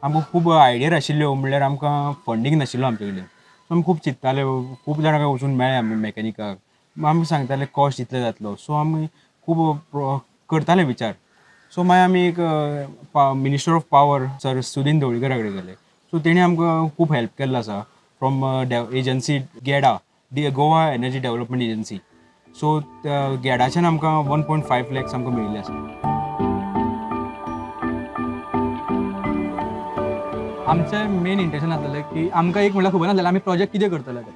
आमकां खूब आयडिया आशिल्ल्यो म्हणल्यार आमकां फंडींग नाशिल्लो आमचे कडेन. सो आमी खूब चिंत्ताले, खूब जाणांक वचून मेळ्ळे आमी मॅकॅनिकाक. आमी सांगताले कॉस्ट इतलो जातलो. सो आमी खूब करताले विचार. सो मागीर आमी एक minister of power sir Sudin ढवळीकरा कडेन गेले. सो तेणी आमकां खूब हेल्प केल्लो आसा from agency GEDA, Goa energy development agency. So गेडाच्यान आमकां 1.5 lakhs आमकां मेळिल्ले आसा. आमचें मेन इंटेंशन आसलेलें की आमकां एक म्हणल्यार खबर नासलेलें आमी प्रोजेक्ट कितें करतले ते.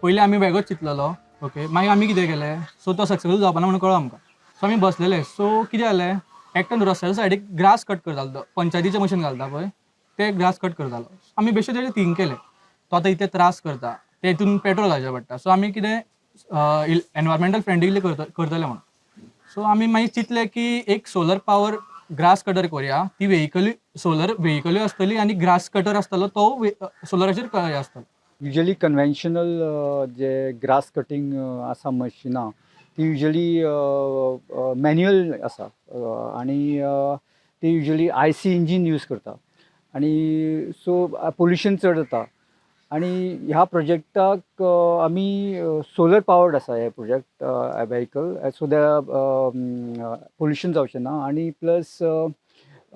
पयलीं आमी वेगळोच चिंतलेलो. ओके, मागीर आमी कितें केलें, सो तो सक्सेसफूल जावपाना म्हणून कळ्ळो आमकां. सो आमी बसलेले. सो कितें जालें, एकट्यान रस्त्याच्या सायडीक ग्रास कट करतालो तो पंचायतीचें मशीन घालता पळय ते ग्रास कट करतालो. आमी बेश्टे तेजेर थिंक केलें, तो आतां इतले त्रास करता, ते हितून पेट्रोल घालचें पडटा. सो आमी कितें एनवायरमेंटल फ्रेंडली करतले म्हणून. सो आमी मागीर चिंतलें की एक सोलर पावर ग्रास कटर करुया. ती सोलर व्हेहिकलूय आसतली आनी ग्रास कटर आसतलो तो सोलराचेर आसतलो. युजली कन्वेन्शनल जे ग्रास कटींग आसा मशिनां ती युजली मॅन्युअल आसा आनी ती युजली IC इंजीन यूज करता आनी सो पोल्युशन चड जाता. आनी ह्या प्रोजेक्टाक आमी सोलर पावर्ड आसा हे project vehicle so that pollution जावचें ना आनी plus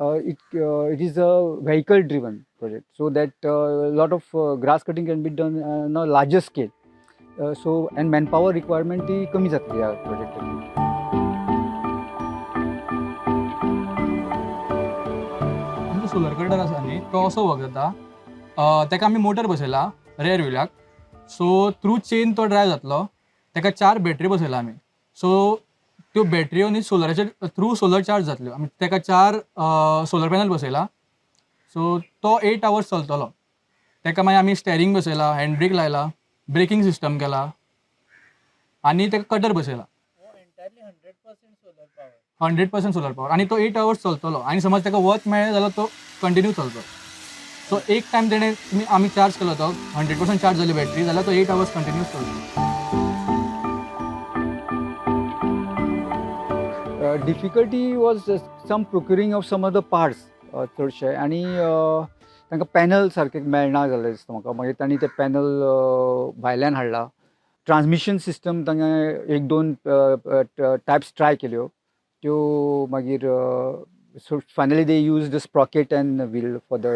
it is a vehicle driven project so that lot of grass cutting can be done on a larger scale so and manpower requirement ही कमी जातली ह्या प्रोजेक्टाची. आमचो solar cutter आसा न्ही तो असो वर्क जाता, ताका आमी मोटर बसयला रेअर व्हिलाक. सो थ्रू चेन तो ड्रायव जातलो. ताका 4 बॅटरी बसयला आमी. सो त्यो बॅटऱ्यो न्ही सोलराचेर थ्रू सोलर चार्ज जातल्यो. आमी ताका 4 सोलर पॅनल बसयला. सो तो 8 hours चलतलो. ताका मागीर आमी स्टेरींग बसयला, हँड ब्रेक लायला, ब्रेकिंग सिस्टम केला आनी ताका कटर बसयला. 100% सोलर पावर आनी तो 8 hours चलतलो. आनी समज ताका वत मेळ्ळें जाल्यार तो कंटिन्यू चलतलो. सो एक टायम तेणें आमी चार्ज केलो तो 100% चार्ज जाली बॅटरी जाल्यार तो 8 hours कंटिन्यूस चलतलो. Difficulty was some procuring of some other parts चडशे आनी तांकां पॅनल सारके मेळना जालें दिसता म्हाका. मागीर तांणी ते पॅनल भायल्यान हाडला. ट्रान्समिशन सिस्टम तांणे 1-2 टायप्स ट्राय केल्यो त्यो मागीर so finally they use the Sprocket and wheel for the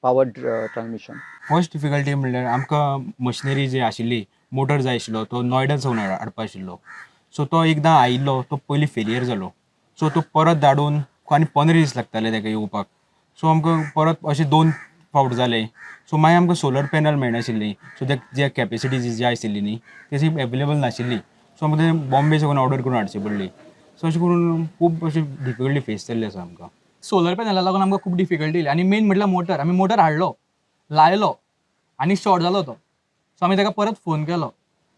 power transmission. First difficulty म्हणल्यार आमकां मशिनरी जी आशिल्ली, मोटर जाय आशिल्लो तो नॉयडासून हाडपा आशिल्लो. सो तो एकदां आयिल्लो, तो पयलीं फेलियर जालो. सो तो परत धाडून आनी 15 दीस लागताले ताका येवपाक. सो आमकां परत अशें 2 फावट जाले. सो मागीर आमकां सोलर पॅनल मेळनाशिल्ली. सो जे कॅपेसिटी जी जाय आशिल्ली न्ही ती एवेलेबल नाशिल्ली. सो आमकां तें बॉम्बे साकून ऑर्डर करून हाडची पडली. सो अशें करून खूब अशी डिफिकल्टी फेस जाल्ली आसा आमकां. सोलर पॅनला लागून आमकां खूब डिफिकल्टी येयली आनी मेन म्हटल्यार मोटर. आमी मोटर हाडलो, लायलो आनी शॉर्ट जालो तो. सो आमी ताका परत फोन केलो.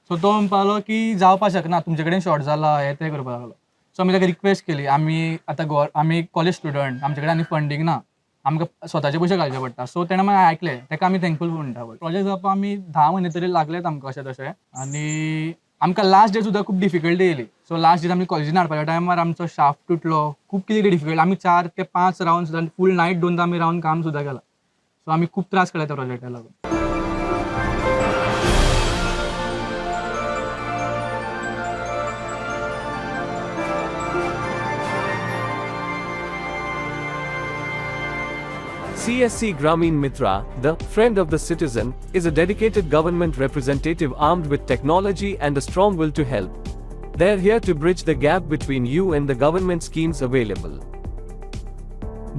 सो तो म्हणपाक लागलो की जावपाक शकना, तुमचे कडेन शॉर्ट जाला हें तें करपाक लागलो. सो आमी ताका रिक्वेस्ट केली. आमी आतां आमी कॉलेज स्टुडंट, आमचे कडेन आनी फंडींग ना, आमकां स्वताचे पयशे घालचे पडटा. सो तेणें मागीर आयकलें. ताका आमी थँकफूल म्हणटा. प्रोजेक्ट जावपाक आमी 10 म्हयने तरी लागलेत आमकां अशें तशें. आनी आमकां लास्ट डे सुद्दां खूब डिफिकल्टी येयली. सो लास्ट डे आमी कॉलेजीन हाडपाच्या टायमार आमचो शाफ्ट तुटलो. खूब कितें डिफिकल्ट. आमी 4 ते 5 रावंड सुद्दां फूल नायट 2 आमी रावन काम सुद्दां केलां. सो आमी खूब त्रास केला त्या प्रोजेक्टाक लागून. CSC Grameen Mitra, the Friend of the Citizen, is a dedicated government representative armed with technology and a strong will to help. They're here to bridge the gap between you and the government schemes available.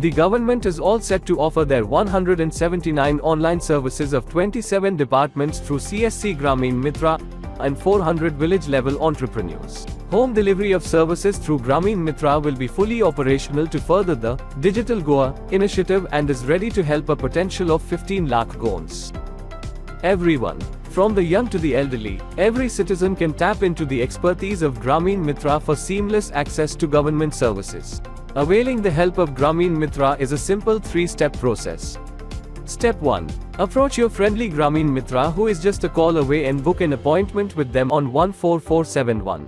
The government is all set to offer their 179 online services of 27 departments through CSC Grameen Mitra and 400 village-level entrepreneurs. Home delivery of services through Grameen Mitra will be fully operational to further the Digital Goa initiative and is ready to help a potential of 15 lakh Goans. Everyone, from the young to the elderly, every citizen can tap into the expertise of Grameen Mitra for seamless access to government services. Availing the help of Grameen Mitra is a simple 3-step process. Step 1. Approach your friendly Grameen Mitra who is just a call away and book an appointment with them on 14471.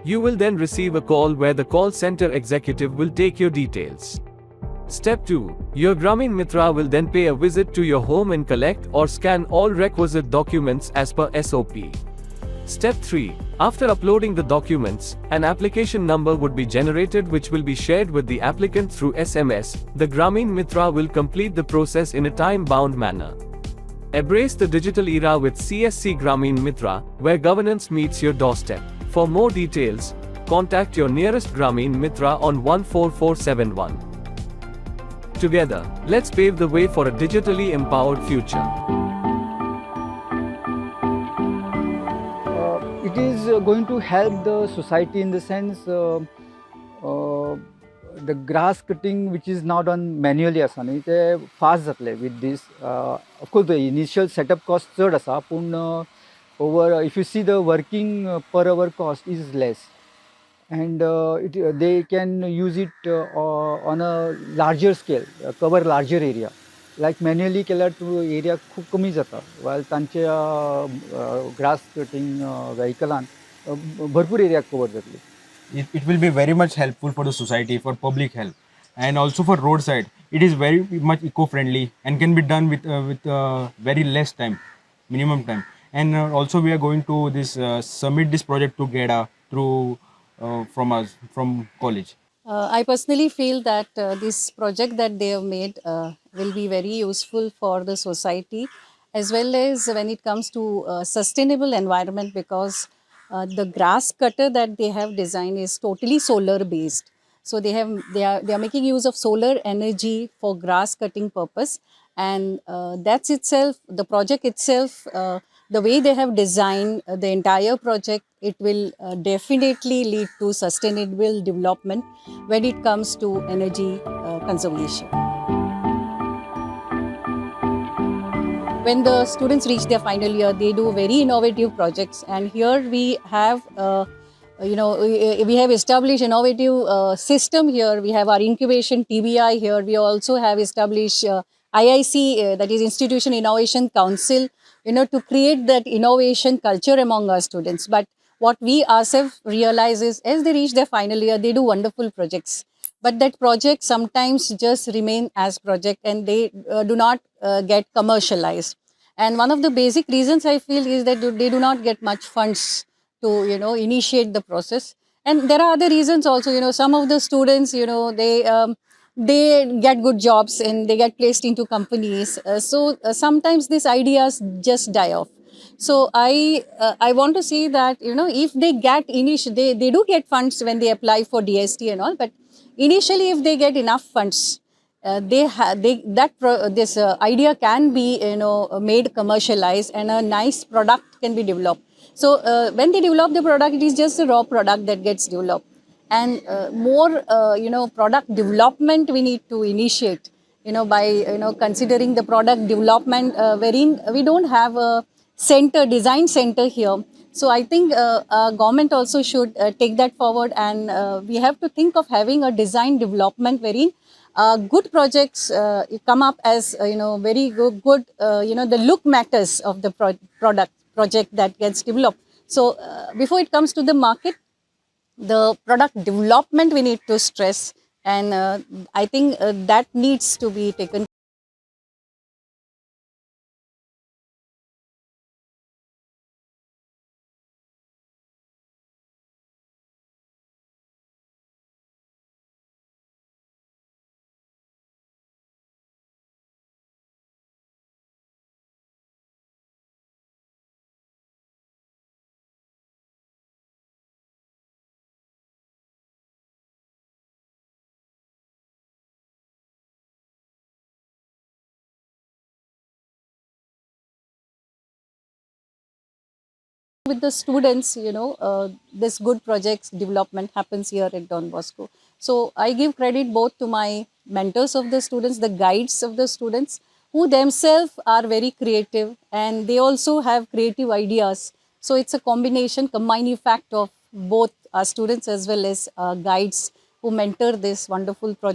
You will then receive a call where the call center executive will take your details. Step 2. Your Grameen Mitra will then pay a visit to your home and collect or scan all requisite documents as per SOP. Step 3. After uploading the documents, an application number would be generated which will be shared with the applicant through SMS. The Grameen Mitra will complete the process in a time-bound manner. Embrace the digital era with CSC Grameen Mitra, where governance meets your doorstep. For more details, contact your nearest Grameen Mitra on 14471. Together, let's pave the way for a digitally empowered future. It is going to help the society in the sense the grass cutting which is now done manually आसा न्ही ते fast जातले with this. Of course the initial setup cost चड आसा पूण over if you see the working per hour cost is less. And they can use it on a larger scale, cover larger area. Like manually केल्यार तूं area खूब कमी जाता, while तांच्या grass cutting vehiclean भरपूर area cover जातली. It will be very much helpful for the society, for public health, and also for roadside. It is very much eco-friendly and can be done with very less time, minimum time. And also we are going to this submit this project to GEDA through from college. I personally feel that this project that they have made will be very useful for the society, as well as when it comes to sustainable environment, because the grass cutter that they have designed is totally solar based. So they are making use of solar energy for grass cutting purpose, and that's itself, the project itself, the way they have designed the entire project, it will definitely lead to sustainable development when it comes to energy conservation. When the students reach their final year, they do very innovative projects, and here we have we have established innovative system here. We have our incubation TBI here. We also have established IIC, that is Institution Innovation Council, to create that innovation culture among our students. But what we ourselves realize is, as they reach their final year, they do wonderful projects. But that project sometimes just remain as project, and they do not get commercialized. And one of the basic reasons I feel is that they do not get much funds to initiate the process. And there are other reasons also. Some of the students, they get good jobs and they get placed into companies. So sometimes these ideas just die off. So I want to see that if they get they do get funds when they apply for DST and all. But initially, if they get enough funds, this idea can be made commercialized, and a nice product can be developed. So when they develop the product, it is just a raw product that gets developed. And more product development we need to initiate by considering the product development, wherein we don't have a design center here. So I think government also should take that forward, and we have to think of having a design development wherein good projects come up as very good the look matters of the project that gets developed. So before it comes to the market, the product development we need to stress, and I think that needs to be taken. With the students, this good projects development happens here at Don Bosco. So I give credit both to my mentors of the students, the guides of the students, who themselves are very creative, and they also have creative ideas. So it's a combining fact of both our students as well as guides who mentor this wonderful project.